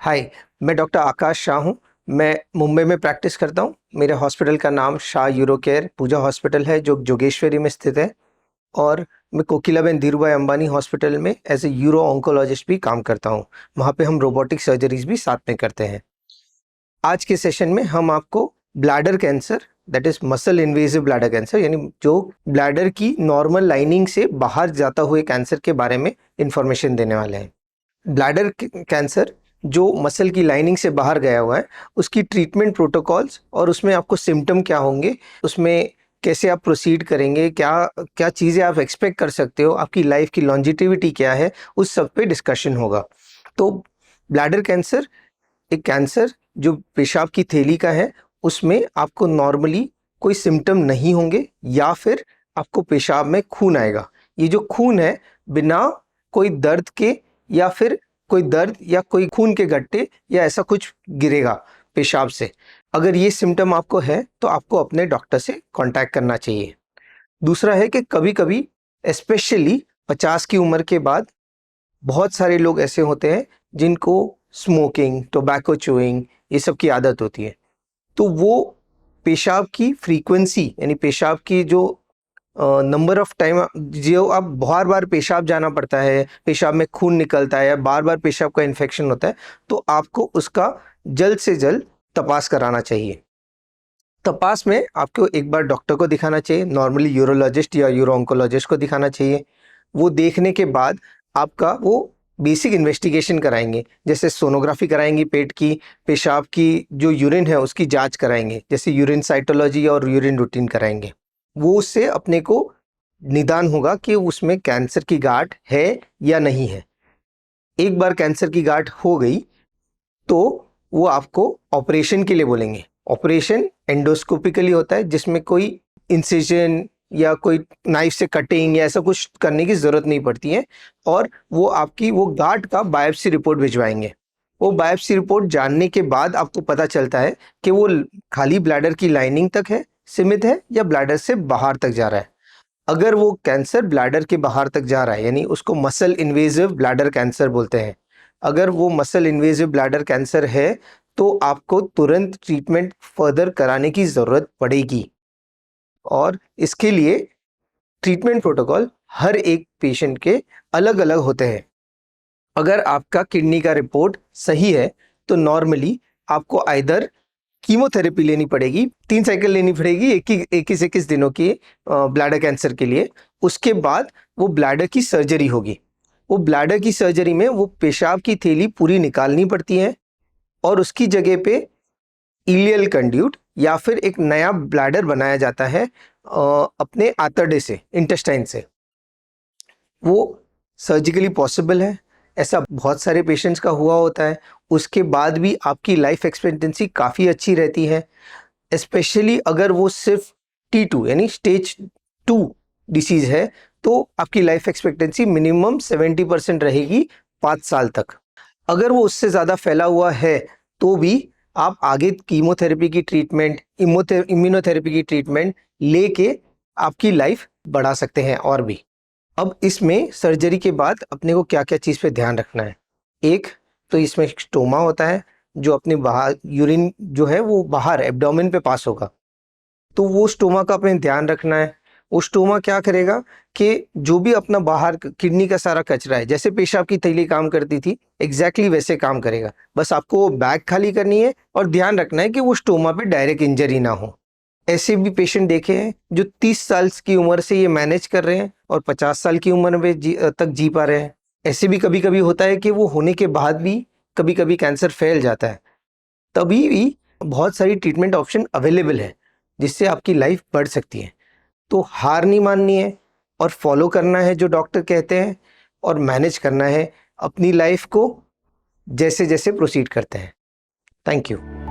हाय, मैं डॉक्टर आकाश शाह हूँ। मैं मुंबई में प्रैक्टिस करता हूँ। मेरे हॉस्पिटल का नाम शाह यूरो केयर पूजा हॉस्पिटल है, जो जोगेश्वरी में स्थित है। और मैं कोकिलाबेन धीरूभाई अंबानी हॉस्पिटल में एज ए यूरो ऑन्कोलॉजिस्ट भी काम करता हूँ। वहाँ पे हम रोबोटिक सर्जरीज भी साथ में करते हैं। आज के सेशन में हम आपको bladder cancer, that is muscle invasive bladder cancer, यानी जो ब्लैडर की नॉर्मल लाइनिंग से बाहर जाता हुए कैंसर के बारे में इंफॉर्मेशन देने वाले हैं। ब्लैडर कैंसर जो मसल की लाइनिंग से बाहर गया हुआ है, उसकी ट्रीटमेंट प्रोटोकॉल्स और उसमें आपको सिम्टम क्या होंगे, उसमें कैसे आप प्रोसीड करेंगे, क्या क्या चीज़ें आप एक्सपेक्ट कर सकते हो, आपकी लाइफ की लॉन्जिटिविटी क्या है, उस सब पे डिस्कशन होगा। तो ब्लैडर कैंसर एक कैंसर जो पेशाब की थैली का है, उसमें आपको नॉर्मली कोई सिम्टम नहीं होंगे या फिर आपको पेशाब में खून आएगा। ये जो खून है बिना कोई दर्द के या फिर कोई दर्द या कोई खून के गट्टे या ऐसा कुछ गिरेगा पेशाब से। अगर ये सिम्टम आपको है तो आपको अपने डॉक्टर से कांटेक्ट करना चाहिए। दूसरा है कि कभी-कभी स्पेशली 50 की उम्र के बाद बहुत सारे लोग ऐसे होते हैं जिनको स्मोकिंग, टोबैको च्यूइंग ये सब की आदत होती है। तो वो पेशाब की फ्रीक्वेंसी, यानी पेशाब की जो नंबर ऑफ टाइम जो आप बार बार पेशाब जाना पड़ता है, पेशाब में खून निकलता है या बार बार पेशाब का इन्फेक्शन होता है, तो आपको उसका जल्द से जल्द तपास कराना चाहिए। तपास में आपको एक बार डॉक्टर को दिखाना चाहिए, नॉर्मली यूरोलॉजिस्ट या यूरो ऑन्कोलॉजिस्ट को दिखाना चाहिए। वो देखने के बाद आपका वो बेसिक इन्वेस्टिगेशन कराएंगे, जैसे सोनोग्राफी कराएंगी पेट की, पेशाब की जो यूरिन है उसकी जांच कराएंगे, जैसे यूरिन साइटोलॉजी और यूरिन रूटीन कराएंगे। वो उससे अपने को निदान होगा कि उसमें कैंसर की गांठ है या नहीं है। एक बार कैंसर की गांठ हो गई तो वो आपको ऑपरेशन के लिए बोलेंगे। ऑपरेशन एंडोस्कोपिकली होता है, जिसमें कोई इंसिजन या कोई नाइफ से कटिंग या ऐसा कुछ करने की ज़रूरत नहीं पड़ती है। और वो आपकी वो गांठ का बायोप्सी रिपोर्ट भिजवाएंगे। वो बायोप्सी रिपोर्ट जानने के बाद आपको पता चलता है कि वो खाली ब्लैडर की लाइनिंग तक है, सीमित है, या ब्लैडर से बाहर तक जा रहा है। अगर वो कैंसर ब्लैडर के बाहर तक जा रहा है, यानी उसको मसल इन्वेसिव ब्लैडर कैंसर बोलते हैं। अगर वो मसल इन्वेसिव ब्लैडर कैंसर है तो आपको तुरंत ट्रीटमेंट फर्दर कराने की ज़रूरत पड़ेगी। और इसके लिए ट्रीटमेंट प्रोटोकॉल हर एक पेशेंट के अलग अलग होते हैं। अगर आपका किडनी का रिपोर्ट सही है तो नॉर्मली आपको आइदर कीमोथेरेपी लेनी पड़ेगी, 3 साइकिल लेनी पड़ेगी 21 दिनों की ब्लैडर कैंसर के लिए। उसके बाद वो ब्लैडर की सर्जरी होगी। वो ब्लैडर की सर्जरी में वो पेशाब की थैली पूरी निकालनी पड़ती है और उसकी जगह पे इलियल कंड्यूट या फिर एक नया ब्लैडर बनाया जाता है अपने आंतड़े से, इंटेस्टाइन से। वो सर्जिकली पॉसिबल है, ऐसा बहुत सारे पेशेंट्स का हुआ होता है। उसके बाद भी आपकी लाइफ एक्सपेक्टेंसी काफ़ी अच्छी रहती है, स्पेशली अगर वो सिर्फ T2 यानी स्टेज 2 डिसीज़ है, तो आपकी लाइफ एक्सपेक्टेंसी मिनिमम 70% रहेगी 5 साल तक। अगर वो उससे ज़्यादा फैला हुआ है तो भी आप आगे कीमोथेरेपी की ट्रीटमेंट, इम्यूनोथेरेपी की ट्रीटमेंट लेके आपकी लाइफ बढ़ा सकते हैं और भी। अब इसमें सर्जरी के बाद अपने को क्या-क्या चीज़ पे ध्यान रखना है। एक तो इसमें स्टोमा होता है, जो अपने बाहर यूरिन जो है वो बाहर एब्डोमेन पे पास होगा, तो वो स्टोमा का अपने ध्यान रखना है। वो स्टोमा क्या करेगा कि जो भी अपना बाहर किडनी का सारा कचरा है, जैसे पेशाब की थैली काम करती थी, एग्जैक्टली वैसे काम करेगा। बस आपको वो बैग खाली करनी है और ध्यान रखना है कि वो स्टोमा पे डायरेक्ट इंजरी ना हो। ऐसे भी पेशेंट देखे हैं जो 30 साल की उम्र से ये मैनेज कर रहे हैं और 50 साल की उम्र में तक जी पा रहे हैं। ऐसे भी कभी-कभी होता है कि वो होने के बाद भी कभी-कभी कैंसर फैल जाता है। तभी भी बहुत सारी ट्रीटमेंट ऑप्शन अवेलेबल है, जिससे आपकी लाइफ बढ़ सकती है। तो हार नहीं माननी है और फॉलो करना है जो डॉक्टर कहते हैं, और मैनेज करना है अपनी लाइफ को जैसे-जैसे प्रोसीड करते हैं। Thank you.